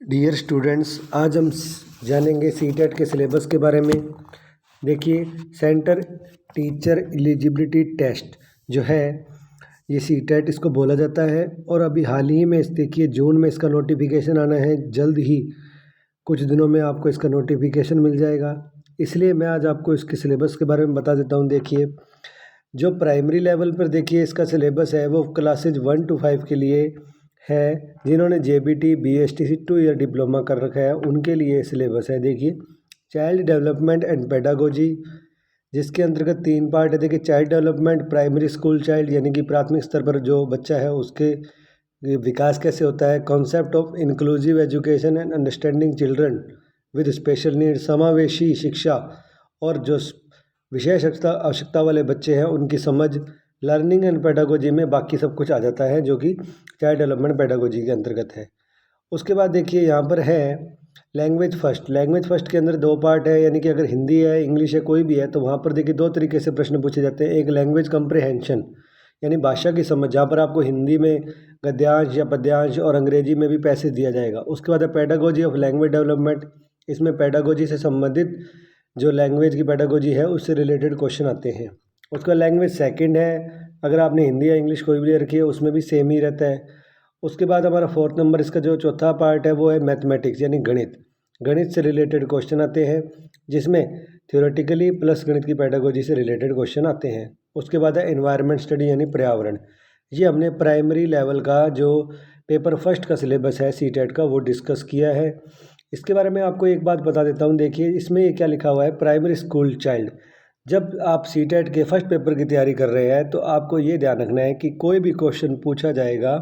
Dear students, आज हम जानेंगे सीटेट के सिलेबस के बारे में। देखिए, सेंटर टीचर एलिजिबिलिटी टेस्ट जो है ये सीटेट इसको बोला जाता है और अभी हाल ही में देखिए जून में इसका नोटिफिकेशन आना है। जल्द ही कुछ दिनों में आपको इसका नोटिफिकेशन मिल जाएगा, इसलिए मैं आज आपको इसके सिलेबस के बारे में बता देता हूँ। देखिए, जो प्राइमरी लेवल पर देखिए इसका सिलेबस है वो क्लासेज 1 to 5 के लिए है। जिन्होंने जेबीटी बीएसटीसी 2 ईयर डिप्लोमा कर रखा है उनके लिए सिलेबस है। देखिए, चाइल्ड डेवलपमेंट एंड पेडागोजी, जिसके अंतर्गत 3 पार्ट है। देखिए, child development, primary school child यानी कि प्राथमिक स्तर पर जो बच्चा है उसके विकास कैसे होता है। Concept of inclusive education and understanding children with special need, समावेशी शिक्षा और जो विशेष आवश्यकता वाले बच्चे हैं उनकी समझ। लर्निंग एंड पेडागोजी में बाकी सब कुछ आ जाता है जो कि चाइल्ड डेवलपमेंट पेडागोजी के अंतर्गत है। उसके बाद देखिए यहाँ पर है लैंग्वेज फर्स्ट। लैंग्वेज फर्स्ट के अंदर 2 पार्ट है, यानी कि अगर हिंदी है, इंग्लिश है, कोई भी है तो वहाँ पर देखिए 2 तरीके से प्रश्न पूछे जाते हैं। एक लैंग्वेज कम्प्रिहेंशन यानी भाषा की समझ, जहाँ पर आपको हिंदी में गद्यांश या पद्यांश और अंग्रेजी में भी पैसेज दिया जाएगा। उसके बाद है पेडागोजी ऑफ लैंग्वेज डेवलपमेंट। इसमें पेडागोजी से संबंधित जो लैंग्वेज की पेडागोजी है उससे रिलेटेड क्वेश्चन आते हैं। उसका लैंग्वेज सेकंड है, अगर आपने हिंदी या इंग्लिश कोई भी ले रखी है उसमें भी सेम ही रहता है। उसके बाद हमारा 4th नंबर इसका जो चौथा पार्ट है वो है मैथमेटिक्स यानी गणित। गणित से रिलेटेड क्वेश्चन आते हैं, जिसमें थ्योरेटिकली प्लस गणित की पेडागोजी से रिलेटेड क्वेश्चन आते हैं। उसके बाद है एनवायरनमेंट स्टडी यानी पर्यावरण। ये हमने प्राइमरी लेवल का जो पेपर फर्स्ट का सिलेबस है सीटेट का वो डिस्कस किया है। इसके बारे में आपको एक बात बता देता हूँ। देखिए, इसमें ये क्या लिखा हुआ है, प्राइमरी स्कूल चाइल्ड। जब आप सीटेट के फर्स्ट पेपर की तैयारी कर रहे हैं तो आपको ये ध्यान रखना है कि कोई भी क्वेश्चन पूछा जाएगा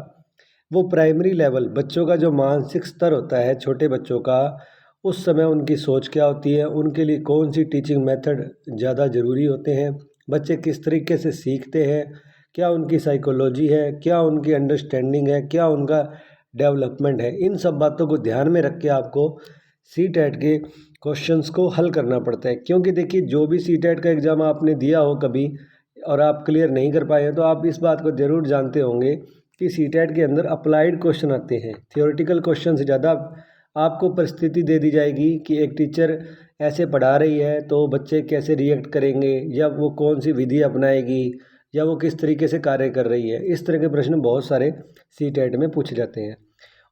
वो प्राइमरी लेवल बच्चों का जो मानसिक स्तर होता है छोटे बच्चों का, उस समय उनकी सोच क्या होती है, उनके लिए कौन सी टीचिंग मेथड ज़्यादा ज़रूरी होते हैं, बच्चे किस तरीके से सीखते हैं, क्या उनकी साइकोलॉजी है, क्या उनकी अंडरस्टैंडिंग है, क्या उनका डेवलपमेंट है। इन सब बातों को ध्यान में रख के आपको सीटेट के क्वेश्चंस को हल करना पड़ता है। क्योंकि देखिए, जो भी सीटेट का एग्ज़ाम आपने दिया हो कभी और आप क्लियर नहीं कर पाए हैं तो आप इस बात को ज़रूर जानते होंगे कि सीटेट के अंदर अप्लाइड क्वेश्चन आते हैं। थियोरेटिकल क्वेश्चन से ज़्यादा आपको परिस्थिति दे दी जाएगी कि एक टीचर ऐसे पढ़ा रही है तो बच्चे कैसे रिएक्ट करेंगे, या वो कौन सी विधि अपनाएगी, या वो किस तरीके से कार्य कर रही है। इस तरह के प्रश्न बहुत सारे सीटेट में पूछे जाते हैं।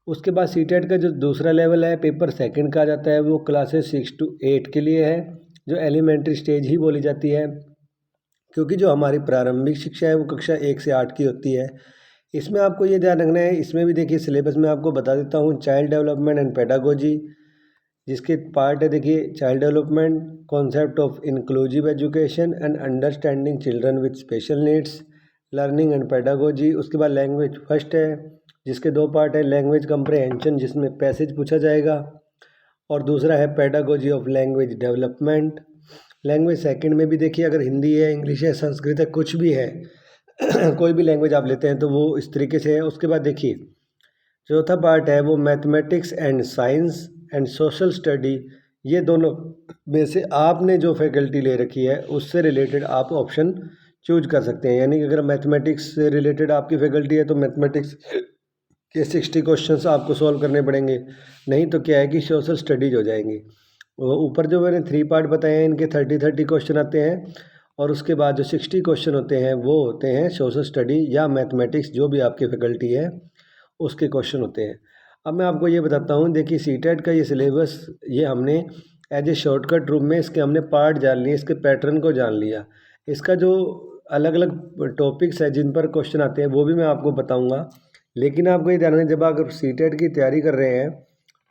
उसके बाद सीटेट का जो दूसरा लेवल है पेपर सेकंड का आ जाता है, वो क्लासेस 6 to 8 के लिए है, जो एलिमेंट्री स्टेज ही बोली जाती है। क्योंकि जो हमारी प्रारंभिक शिक्षा है वो कक्षा 1 से 8 की होती है। इसमें आपको ये ध्यान रखना है, इसमें भी देखिए सिलेबस में आपको बता देता हूँ। चाइल्ड डेवलपमेंट एंड पेडागोजी, जिसके पार्ट है देखिए child development, concept of inclusive education and understanding children with special needs, learning and pedagogy. उसके बाद लैंग्वेज फर्स्ट है, जिसके 2 पार्ट है, लैंग्वेज कम्प्रिहेंशन जिसमें पैसेज पूछा जाएगा, और दूसरा है pedagogy of language development. Language second में भी देखिए, अगर हिंदी है, इंग्लिश है, संस्कृत है, कुछ भी है कोई भी लैंग्वेज आप लेते हैं तो वो इस तरीके से है। उसके बाद देखिए चौथा पार्ट है वो mathematics and science and social study. ये दोनों में से आपने जो फैकल्टी ले रखी है उससे रिलेटेड आप ऑप्शन चूज कर सकते हैं। यानी कि अगर मैथमेटिक्स से रिलेटेड आपकी फैकल्टी है तो मैथमेटिक्स के 60 क्वेश्चंस आपको सॉल्व करने पड़ेंगे, नहीं तो क्या है कि सोशल स्टडीज हो जाएंगी। वो ऊपर जो मैंने 3 पार्ट बताए हैं इनके 30 क्वेश्चन आते हैं, और उसके बाद जो 60 क्वेश्चन होते हैं वो होते हैं सोशल स्टडी या मैथमेटिक्स, जो भी आपकी फैकल्टी है उसके क्वेश्चन होते हैं। अब मैं आपको ये बताता हूँ। देखिए, सीटेट का ये सिलेबस ये हमने एज ए शॉर्टकट रूप में इसके हमने पार्ट जान लिए, इसके पैटर्न को जान लिया। इसका जो अलग अलग टॉपिक्स है जिन पर क्वेश्चन आते हैं वो भी मैं आपको बताऊँगा। लेकिन आपको ये ध्यान रखना, जब आप सीटेट की तैयारी कर रहे हैं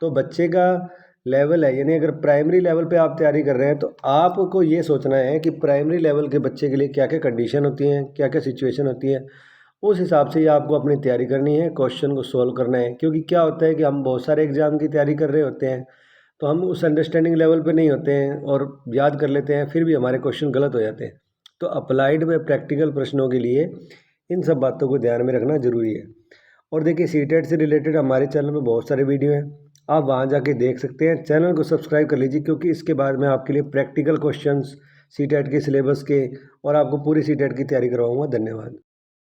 तो बच्चे का लेवल है, यानी अगर प्राइमरी लेवल पे आप तैयारी कर रहे हैं तो आपको ये सोचना है कि प्राइमरी लेवल के बच्चे के लिए क्या क्या कंडीशन होती हैं, क्या क्या सिचुएशन होती है। उस हिसाब से ही आपको अपनी तैयारी करनी है, क्वेश्चन को सोल्व करना है। क्योंकि क्या होता है कि हम बहुत सारे एग्ज़ाम की तैयारी कर रहे होते हैं तो हम उस अंडरस्टैंडिंग लेवल पे नहीं होते हैं और याद कर लेते हैं, फिर भी हमारे क्वेश्चन गलत हो जाते हैं। तो अप्लाइड व प्रैक्टिकल प्रश्नों के लिए इन सब बातों को ध्यान में रखना ज़रूरी है। और देखिए, सीटेट से रिलेटेड हमारे चैनल में बहुत सारे वीडियो हैं, आप वहाँ जाके देख सकते हैं। चैनल को सब्सक्राइब कर लीजिए, क्योंकि इसके बाद मैं आपके लिए प्रैक्टिकल क्वेश्चंस सीटेट के सिलेबस के और आपको पूरी सीटेट की तैयारी करवाऊँगा। धन्यवाद।